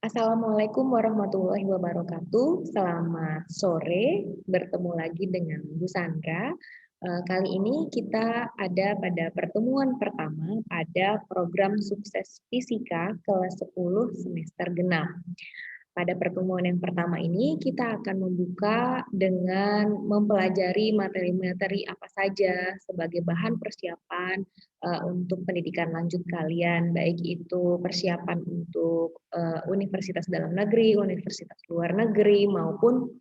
Assalamualaikum warahmatullahi wabarakatuh. Selamat sore, bertemu lagi dengan Bu Sandra. Kali ini kita ada pada pertemuan pertama pada program sukses fisika kelas 10 semester genap. Pada pertemuan yang pertama ini kita akan membuka dengan mempelajari materi-materi apa saja sebagai bahan persiapan untuk pendidikan lanjut kalian, baik itu persiapan untuk universitas dalam negeri, universitas luar negeri, maupun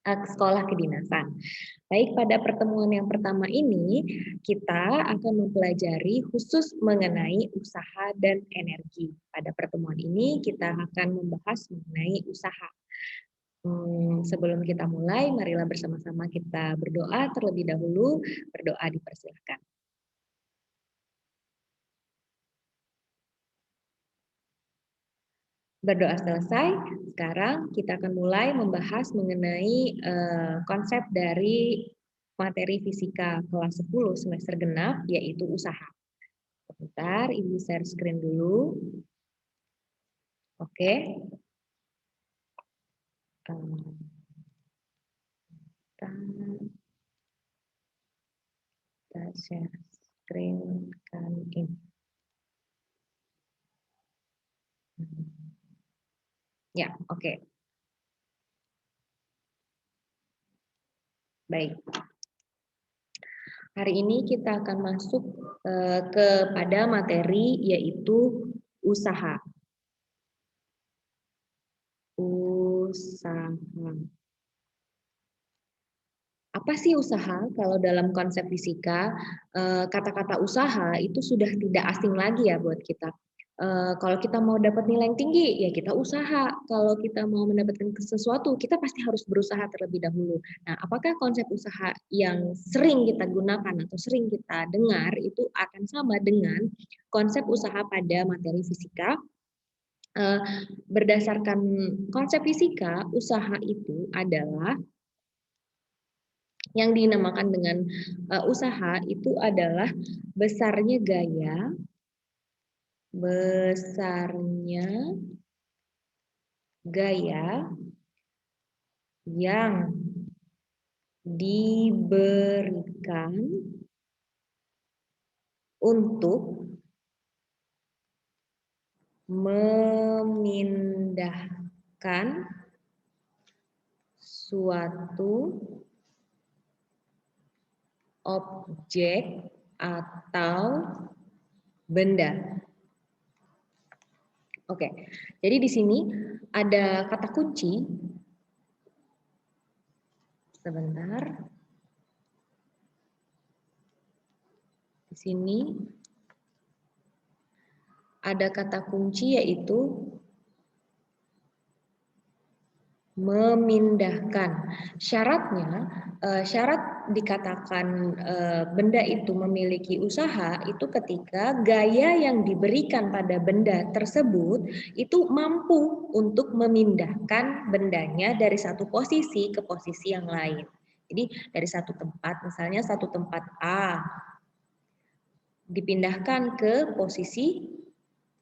sekolah kedinasan. Baik, pada pertemuan yang pertama ini kita akan mempelajari khusus mengenai usaha dan energi. Pada pertemuan ini kita akan membahas mengenai usaha. Sebelum kita mulai, marilah bersama-sama kita berdoa terlebih dahulu. Berdoa dipersilakan. Berdoa selesai, sekarang kita akan mulai membahas mengenai konsep dari materi fisika kelas 10 semester genap, yaitu usaha. Sebentar, Ibu share screen dulu. Oke. Kita share screen kan ini. Ya, oke. Baik. Hari ini kita akan masuk kepada materi yaitu usaha. Usaha. Apa sih usaha? Kalau dalam konsep fisika, kata-kata usaha itu sudah tidak asing lagi ya buat kita. Kalau kita mau dapat nilai yang tinggi, ya kita usaha. Kalau kita mau mendapatkan sesuatu, kita pasti harus berusaha terlebih dahulu. Nah, apakah konsep usaha yang sering kita gunakan atau sering kita dengar itu akan sama dengan konsep usaha pada materi fisika? Berdasarkan konsep fisika, usaha itu adalah yang dinamakan dengan usaha itu adalah besarnya gaya yang diberikan untuk memindahkan suatu objek atau benda. Oke, jadi di sini ada kata kunci. Sebentar. Di sini ada kata kunci yaitu memindahkan. Syaratnya, syarat dikatakan benda itu memiliki usaha itu ketika gaya yang diberikan pada benda tersebut itu mampu untuk memindahkan bendanya dari satu posisi ke posisi yang lain. Jadi dari satu tempat, misalnya satu tempat A dipindahkan ke posisi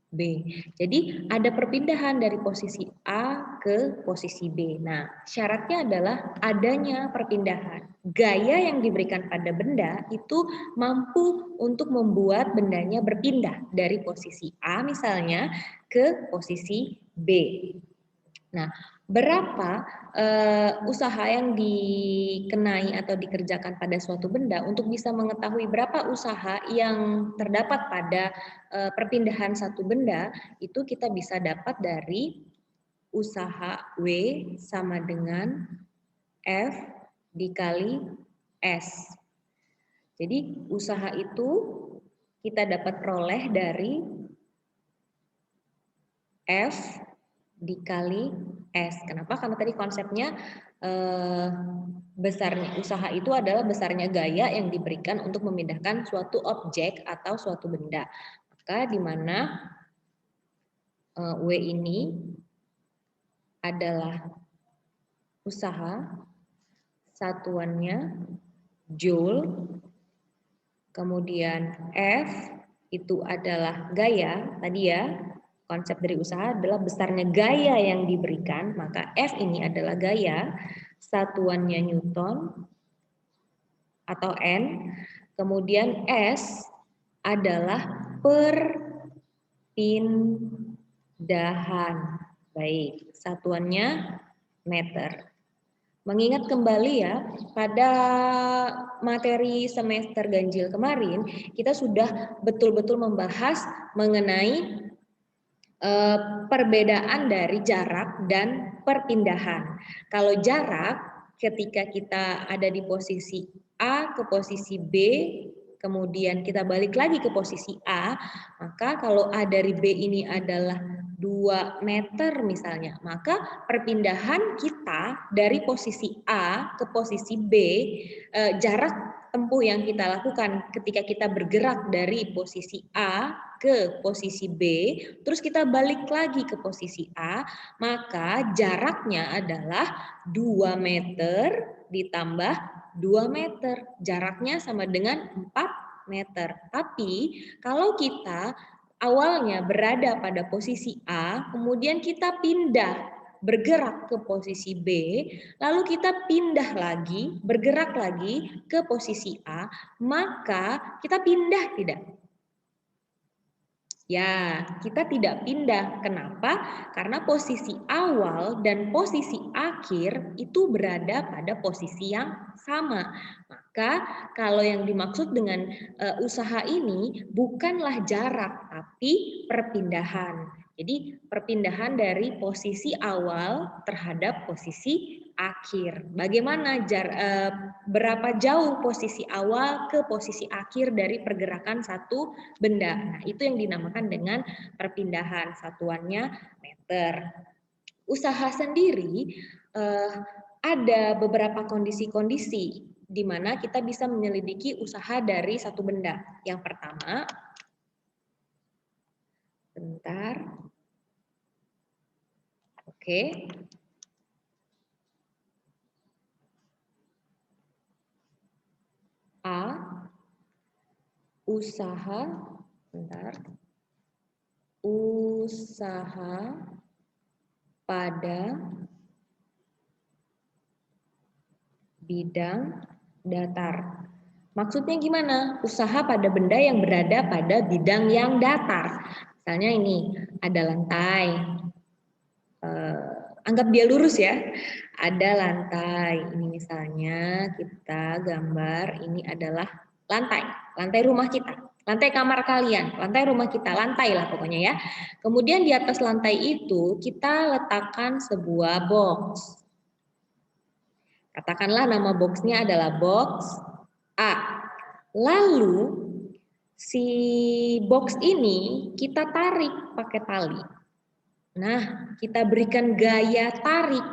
B. Jadi ada perpindahan dari posisi A ke posisi B. Nah, syaratnya adalah adanya perpindahan. Gaya yang diberikan pada benda itu mampu untuk membuat bendanya berpindah dari posisi A misalnya ke posisi B. Nah, berapa usaha yang dikenai atau dikerjakan pada suatu benda untuk bisa mengetahui berapa usaha yang terdapat pada perpindahan satu benda itu kita bisa dapat dari usaha W sama dengan F dikali S. Jadi usaha itu kita dapat peroleh dari F dikali S. Kenapa? Karena tadi konsepnya besarnya usaha itu adalah besarnya gaya yang diberikan untuk memindahkan suatu objek atau suatu benda. Maka di mana W ini adalah usaha, satuannya joule, kemudian F itu adalah gaya tadi ya, Konsep dari usaha adalah besarnya gaya yang diberikan, maka F ini adalah gaya, satuannya Newton atau N, kemudian S adalah perpindahan. Baik, satuannya meter. Mengingat kembali ya, pada materi semester ganjil kemarin, kita sudah betul-betul membahas mengenai perbedaan dari jarak dan perpindahan. Kalau jarak, ketika kita ada di posisi A ke posisi B, kemudian kita balik lagi ke posisi A, maka kalau A dari B ini adalah 2 meter misalnya, maka perpindahan kita dari posisi A ke posisi B, jarak tempuh yang kita lakukan ketika kita bergerak dari posisi A ke posisi B, terus kita balik lagi ke posisi A, maka jaraknya adalah 2 meter ditambah 2 meter. Jaraknya sama dengan 4 meter. Tapi kalau kita awalnya berada pada posisi A, kemudian kita pindah bergerak ke posisi B, lalu kita pindah lagi, bergerak lagi ke posisi A, maka kita pindah tidak? Ya, kita tidak pindah. Kenapa? Karena posisi awal dan posisi akhir itu berada pada posisi yang sama. Maka kalau yang dimaksud dengan usaha ini bukanlah jarak, tapi perpindahan. Jadi perpindahan dari posisi awal terhadap posisi akhir. Bagaimana berapa jauh posisi awal ke posisi akhir dari pergerakan satu benda. Nah, itu yang dinamakan dengan perpindahan, satuannya meter. Usaha sendiri ada beberapa kondisi-kondisi di mana kita bisa menyelidiki usaha dari satu benda. Yang pertama, bentar. Oke. A, usaha, bentar. Usaha pada bidang datar. Maksudnya gimana? Usaha pada benda yang berada pada bidang yang datar. Misalnya ini, ada lantai. Anggap dia lurus ya. Ada lantai. Ini misalnya kita gambar, ini adalah lantai. Lantai rumah kita. Lantai kamar kalian. Lantai rumah kita. Lantai lah pokoknya ya. Kemudian di atas lantai itu kita letakkan sebuah box. Katakanlah nama boxnya adalah box A. Lalu si box ini kita tarik pakai tali. Nah, kita berikan gaya tarik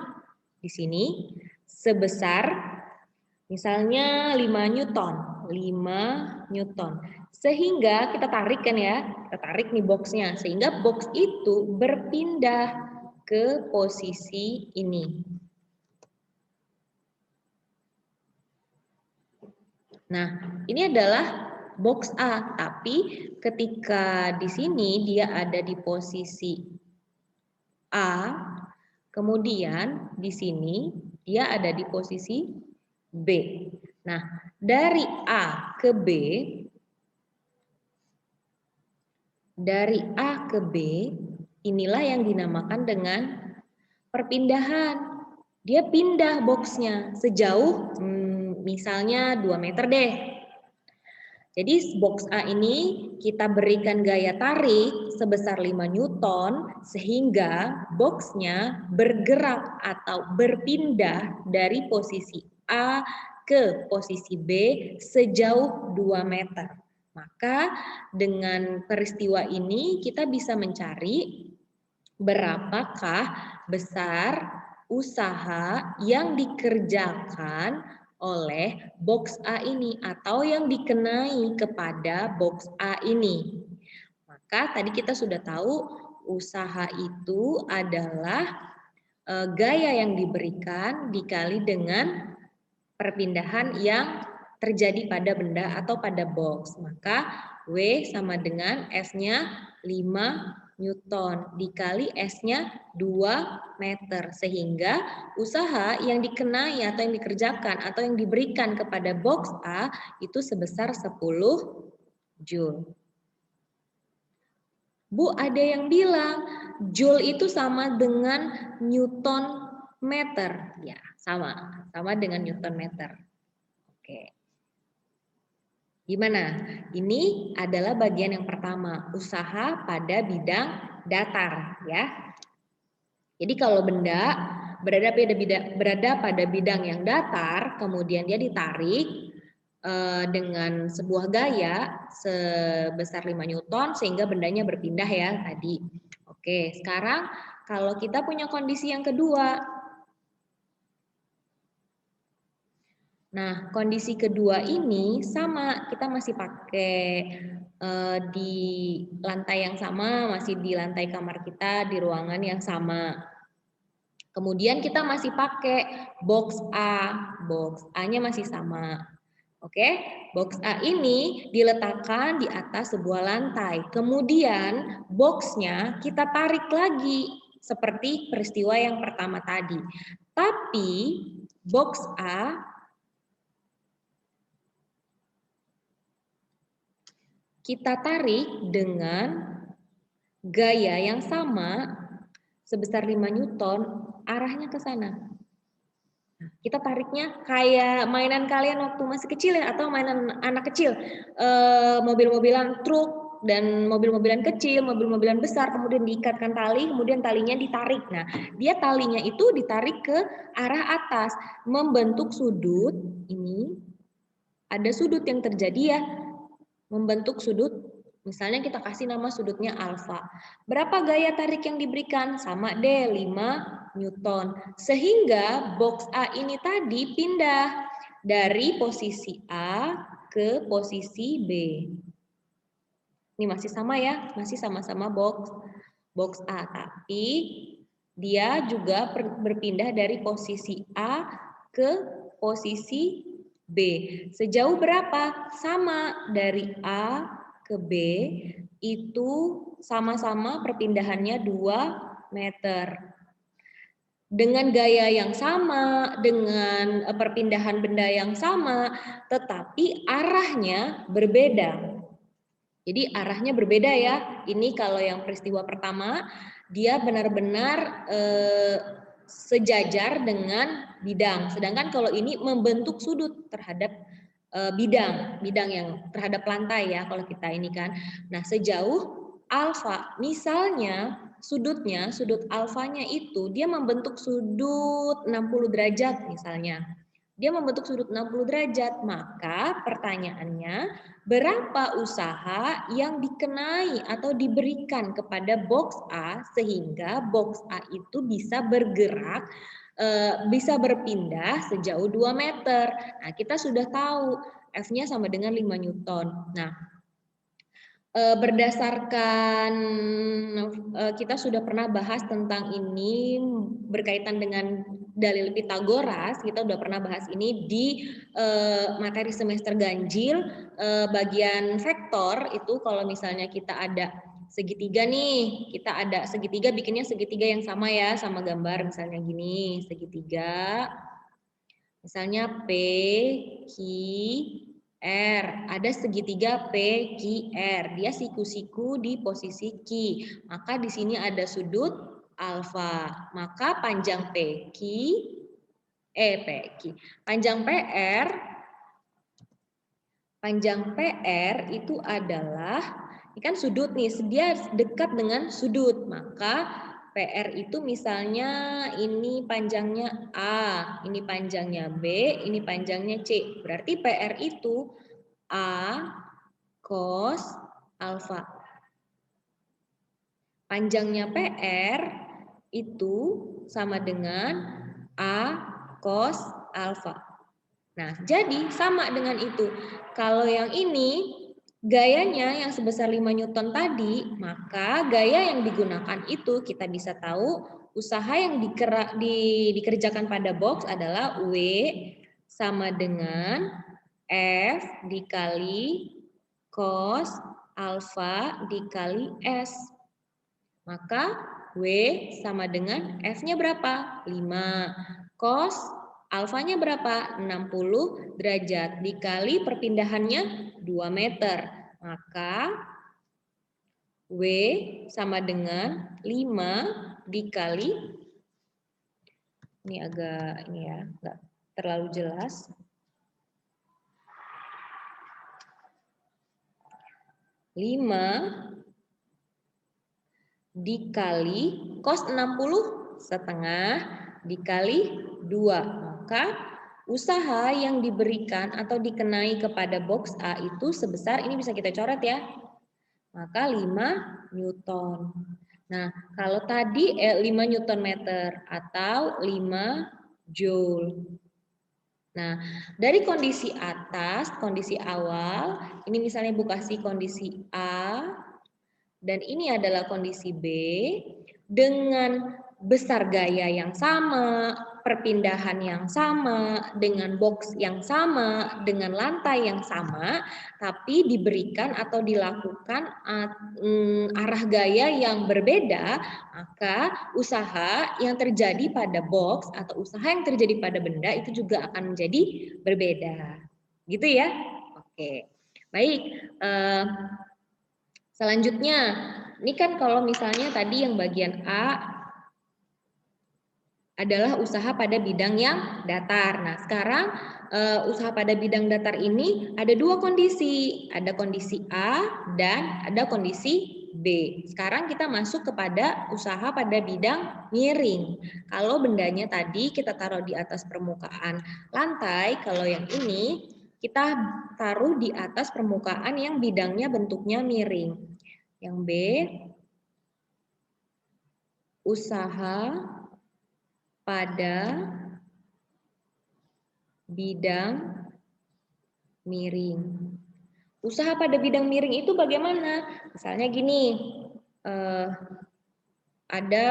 di sini sebesar misalnya 5 Newton. 5 Newton. Sehingga kita tarik kan ya, kita tarik nih boxnya. Sehingga box itu berpindah ke posisi ini. Nah, ini adalah box A, tapi ketika di sini dia ada di posisi A, kemudian di sini dia ada di posisi B. Nah, dari A ke B, inilah yang dinamakan dengan perpindahan. Dia pindah boxnya sejauh misalnya 2 meter deh. Jadi box A ini kita berikan gaya tarik sebesar 5 Newton sehingga boxnya bergerak atau berpindah dari posisi A ke posisi B sejauh 2 meter. Maka dengan peristiwa ini kita bisa mencari berapakah besar usaha yang dikerjakan oleh box A ini atau yang dikenai kepada box A ini. Maka tadi kita sudah tahu usaha itu adalah gaya yang diberikan dikali dengan perpindahan yang terjadi pada benda atau pada box. Maka W sama dengan S-nya 5 Newton dikali S-nya 2 meter. Sehingga usaha yang dikenai atau yang dikerjakan atau yang diberikan kepada box A itu sebesar 10 Joule. Bu, ada yang bilang Joule itu sama dengan Newton meter. Ya, sama dengan Newton meter. Oke. Gimana? Ini adalah bagian yang pertama, usaha pada bidang datar, ya. Jadi kalau benda berada pada bidang yang datar, kemudian dia ditarik dengan sebuah gaya sebesar 5 Newton sehingga bendanya berpindah ya tadi. Oke, sekarang kalau kita punya kondisi yang kedua. Nah, kondisi kedua ini sama, kita masih pakai di lantai yang sama, masih di lantai kamar kita, di ruangan yang sama. Kemudian kita masih pakai box A-nya masih sama. Oke, box A ini diletakkan di atas sebuah lantai. Kemudian boxnya kita tarik lagi seperti peristiwa yang pertama tadi. Tapi box A kita tarik dengan gaya yang sama sebesar 5 Newton, arahnya ke sana. Kita tariknya kayak mainan kalian waktu masih kecil ya, atau mainan anak kecil, mobil-mobilan truk dan mobil-mobilan kecil, mobil-mobilan besar, kemudian diikatkan tali, kemudian talinya ditarik. Nah, dia talinya itu ditarik ke arah atas, membentuk sudut. Ini ada sudut yang terjadi ya, membentuk sudut. Misalnya kita kasih nama sudutnya alfa. Berapa gaya tarik yang diberikan? Sama deh, 5 Newton. Sehingga box A ini tadi pindah dari posisi A ke posisi B. Ini masih sama ya, masih sama-sama box A, tapi dia juga berpindah dari posisi A ke posisi B. Sejauh berapa? Sama, dari A ke B itu sama-sama perpindahannya 2 meter. Dengan gaya yang sama, dengan perpindahan benda yang sama, tetapi arahnya berbeda. Jadi arahnya berbeda ya. Ini kalau yang peristiwa pertama, dia benar-benar sejajar dengan bidang. Sedangkan kalau ini membentuk sudut terhadap bidang yang terhadap lantai ya kalau kita ini kan. Nah, sejauh alfa, misalnya sudut alfanya itu dia membentuk sudut 60 derajat misalnya. Dia membentuk sudut 60 derajat, maka pertanyaannya berapa usaha yang dikenai atau diberikan kepada box A sehingga box A itu bisa bergerak, bisa berpindah sejauh 2 meter. Nah, kita sudah tahu F-nya sama dengan 5 Newton. Nah, berdasarkan kita sudah pernah bahas tentang ini berkaitan dengan dalil Pitagoras, kita sudah pernah bahas ini di materi semester ganjil bagian vektor. Itu kalau misalnya kita ada segitiga nih, kita ada segitiga, bikinnya segitiga yang sama ya, sama gambar misalnya gini, segitiga misalnya P, Q, R, ada segitiga PQR, dia siku-siku di posisi Q, maka di sini ada sudut alfa, maka panjang PQ, panjang PR itu adalah, ini kan sudut nih, dia dekat dengan sudut, maka PR itu misalnya ini panjangnya A, ini panjangnya B, ini panjangnya C. Berarti PR itu A cos alfa. Panjangnya PR itu sama dengan A cos alfa. Nah, jadi sama dengan itu. Kalau yang ini gayanya yang sebesar 5 Newton tadi, maka gaya yang digunakan itu kita bisa tahu usaha yang dikerjakan pada box adalah W sama dengan F dikali cos alfa dikali S. Maka W sama dengan F-nya berapa? 5. Cos alfanya berapa? 60 derajat. Dikali perpindahannya 2 meter. Maka W sama dengan 5 dikali, ini agak ini ya, enggak terlalu jelas. 5 dikali cos 60 setengah dikali 2. Maka usaha yang diberikan atau dikenai kepada box A itu sebesar, ini bisa kita coret ya. Maka 5 Newton. Nah, kalau tadi 5 Newton meter atau 5 Joule. Nah, dari kondisi atas, kondisi awal, ini misalnya Bu kasih kondisi A, dan ini adalah kondisi B, dengan besar gaya yang sama, perpindahan yang sama, dengan box yang sama, dengan lantai yang sama, tapi diberikan atau dilakukan arah gaya yang berbeda, maka usaha yang terjadi pada box atau usaha yang terjadi pada benda itu juga akan menjadi berbeda. Gitu ya? Oke. Baik. Selanjutnya, ini kan kalau misalnya tadi yang bagian A adalah usaha pada bidang yang datar. Nah, sekarang usaha pada bidang datar ini ada dua kondisi. Ada kondisi A dan ada kondisi B. Sekarang kita masuk kepada usaha pada bidang miring. Kalau bendanya tadi kita taruh di atas permukaan lantai, kalau yang ini kita taruh di atas permukaan yang bidangnya bentuknya miring. Yang B, usaha pada bidang miring. Usaha pada bidang miring itu bagaimana? Misalnya gini, ada,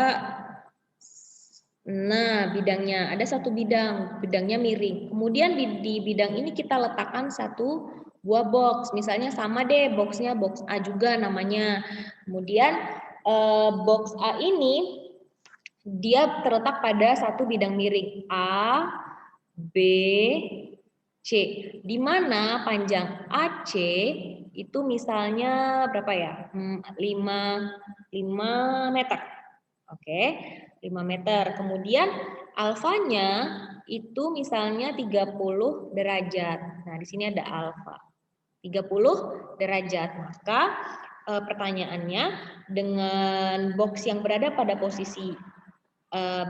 nah bidangnya, ada satu bidangnya miring. Kemudian di bidang ini kita letakkan satu buah box, misalnya sama deh boxnya box A juga namanya. Kemudian box A ini dia terletak pada satu bidang miring A, B, C, di mana panjang AC itu misalnya berapa ya? 5 meter. Oke, 5 meter. Kemudian alfanya itu misalnya 30 derajat. Nah, di sini ada alfa. 30 derajat. Maka pertanyaannya, dengan box yang berada pada posisi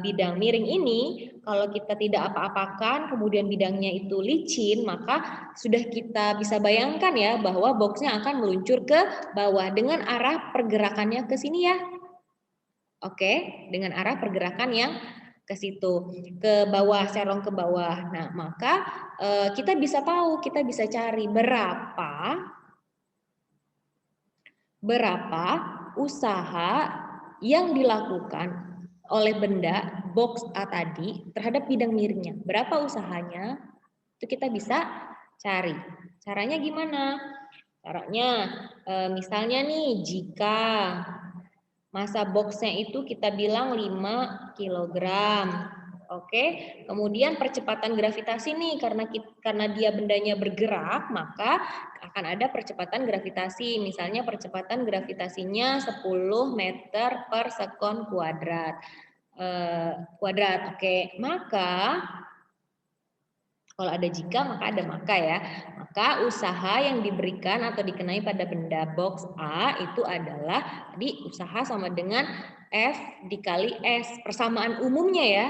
bidang miring ini, kalau kita tidak apa-apakan, kemudian bidangnya itu licin, maka sudah kita bisa bayangkan ya bahwa boxnya akan meluncur ke bawah dengan arah pergerakannya ke sini ya. Oke, dengan arah pergerakan yang ke situ, ke bawah, serong ke bawah. Nah, maka kita bisa tahu, kita bisa cari berapa usaha yang dilakukan oleh benda box A tadi terhadap bidang miringnya. Berapa usahanya? Itu kita bisa cari. Caranya gimana? Caranya misalnya nih, jika massa boxnya itu kita bilang 5 kg. Oke, kemudian percepatan gravitasi nih, karena dia bendanya bergerak, maka akan ada percepatan gravitasi. Misalnya percepatan gravitasinya 10 meter per sekon kuadrat. Oke, maka kalau ada jika, maka ada maka ya. Maka usaha yang diberikan atau dikenai pada benda box A itu adalah di usaha sama dengan F dikali S. Persamaan umumnya ya.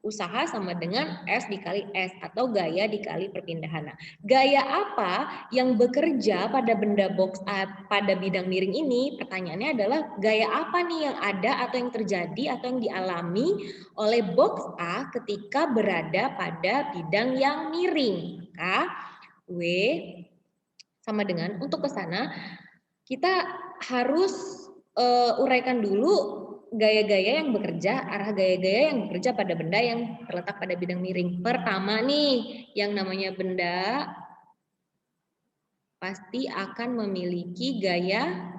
Usaha sama dengan S dikali S atau gaya dikali perpindahan. Nah, gaya apa yang bekerja pada benda box A pada bidang miring ini? Pertanyaannya adalah gaya apa nih yang ada atau yang terjadi atau yang dialami oleh box A ketika berada pada bidang yang miring. Maka W sama dengan, untuk ke sana kita harus uraikan dulu gaya-gaya yang bekerja, arah gaya-gaya yang bekerja pada benda yang terletak pada bidang miring. Pertama nih, yang namanya benda pasti akan memiliki gaya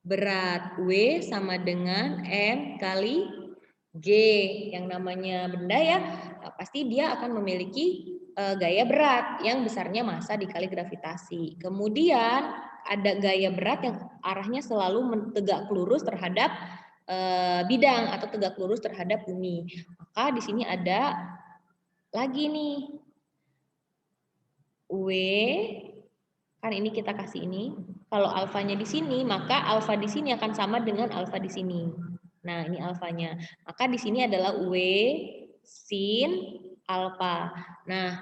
berat. W sama dengan M kali G. Yang namanya benda ya, pasti dia akan memiliki gaya berat yang besarnya massa dikali gravitasi. Kemudian ada gaya berat yang arahnya selalu tegak lurus terhadap bidang atau tegak lurus terhadap bumi. Maka di sini ada lagi nih W, kan ini kita kasih ini. Kalau alfanya di sini, maka alfa di sini akan sama dengan alfa di sini. Nah, ini alfanya. Maka di sini adalah W sin alfa. Nah,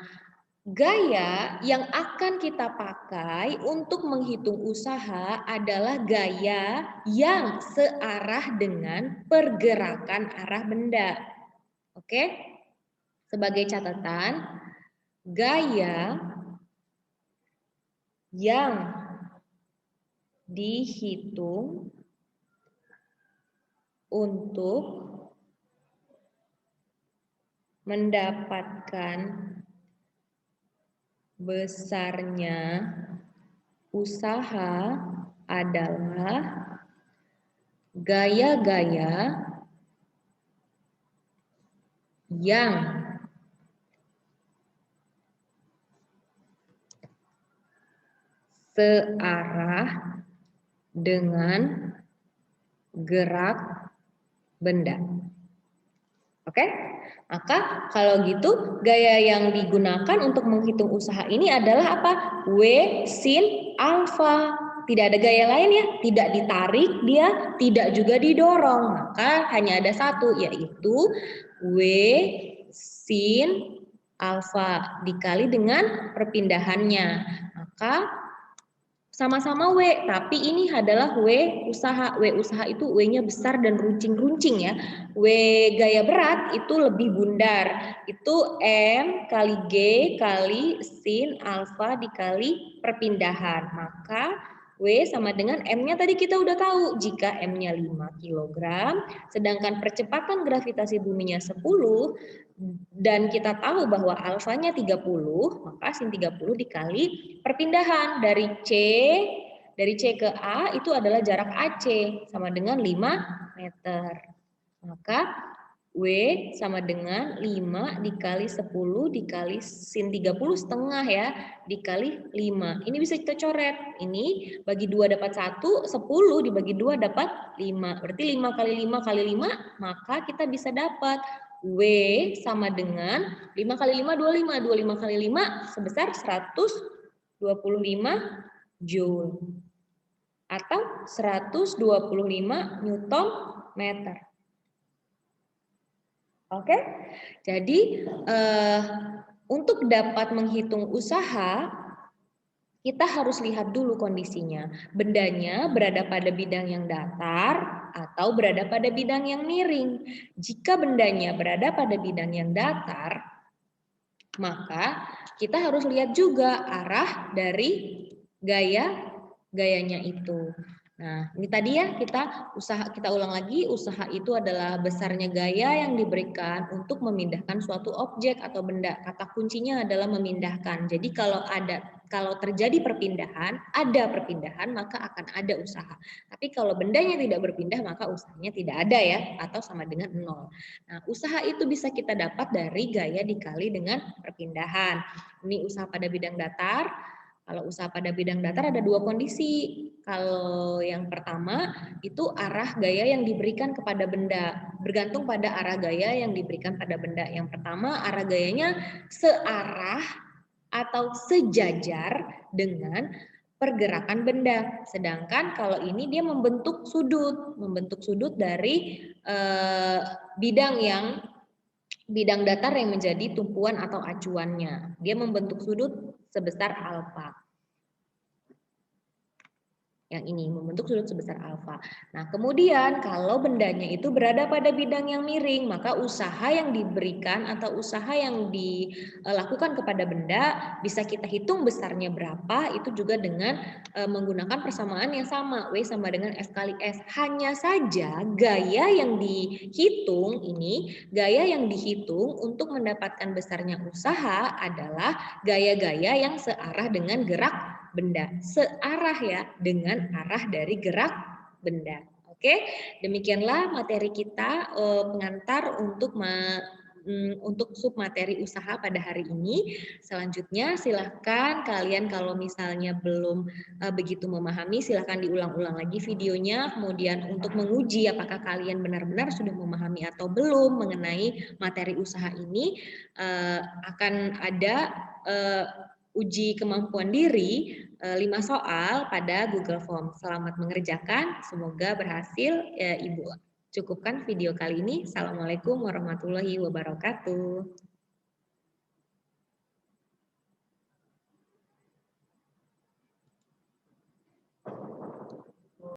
gaya yang akan kita pakai untuk menghitung usaha adalah gaya yang searah dengan pergerakan arah benda. Oke? Sebagai catatan, gaya yang dihitung untuk mendapatkan besarnya usaha adalah gaya-gaya yang searah dengan gerak benda. Oke? Maka kalau gitu gaya yang digunakan untuk menghitung usaha ini adalah apa? W sin alfa. Tidak ada gaya lain ya, tidak ditarik dia, tidak juga didorong. Maka hanya ada satu, yaitu W sin alfa dikali dengan perpindahannya. Maka sama-sama W, tapi ini adalah W usaha. W usaha itu W-nya besar dan runcing-runcing ya. W gaya berat itu lebih bundar. Itu M kali G kali sin alfa dikali perpindahan. Maka W sama dengan M-nya tadi kita udah tahu. Jika M-nya 5 kg, sedangkan percepatan gravitasi buminya 10, dan kita tahu bahwa alfanya 30, maka sin 30 dikali perpindahan dari C ke A itu adalah jarak AC sama dengan 5 meter. Maka W sama dengan 5 dikali 10 dikali sin 30 setengah ya, dikali 5. Ini bisa kita coret. Ini bagi 2 dapat 1, 10 dibagi 2 dapat 5. Berarti 5 kali 5 kali 5, maka kita bisa dapat W sama dengan 5 kali 5, 25. 25 kali 5 sebesar 125 Joule. Atau 125 Newton meter. Oke, jadi untuk dapat menghitung usaha, kita harus lihat dulu kondisinya. Bendanya berada pada bidang yang datar atau berada pada bidang yang miring. Jika bendanya berada pada bidang yang datar, maka kita harus lihat juga arah dari gayanya itu. Nah, ini tadi ya kita ulang lagi, usaha itu adalah besarnya gaya yang diberikan untuk memindahkan suatu objek atau benda. Kata kuncinya adalah memindahkan. Jadi kalau terjadi perpindahan, maka akan ada usaha. Tapi kalau bendanya tidak berpindah, maka usahanya tidak ada ya, atau sama dengan 0. Nah, usaha itu bisa kita dapat dari gaya dikali dengan perpindahan. Ini usaha pada bidang datar. Kalau usaha pada bidang datar ada dua kondisi. Kalau yang pertama itu arah gaya yang diberikan kepada benda, bergantung pada arah gaya yang diberikan pada benda. Yang pertama arah gayanya searah atau sejajar dengan pergerakan benda. Sedangkan kalau ini dia membentuk sudut dari bidang datar yang menjadi tumpuan atau acuannya. Dia membentuk sudut sebesar alfa. Yang ini membentuk sudut sebesar alfa. Nah, kemudian kalau bendanya itu berada pada bidang yang miring, maka usaha yang diberikan atau usaha yang dilakukan kepada benda bisa kita hitung besarnya berapa, itu juga dengan menggunakan persamaan yang sama, W sama dengan F kali S. Hanya saja gaya yang dihitung untuk mendapatkan besarnya usaha adalah gaya-gaya yang searah dengan gerak benda, searah ya dengan arah dari gerak benda. Oke, demikianlah materi kita pengantar untuk submateri usaha pada hari ini. Selanjutnya silahkan kalian kalau misalnya belum begitu memahami, silahkan diulang-ulang lagi videonya. Kemudian untuk menguji apakah kalian benar-benar sudah memahami atau belum mengenai materi usaha ini, akan ada uji kemampuan diri 5 soal pada Google Form. Selamat mengerjakan, semoga berhasil ya Ibu. Cukupkan video kali ini. Assalamualaikum warahmatullahi wabarakatuh.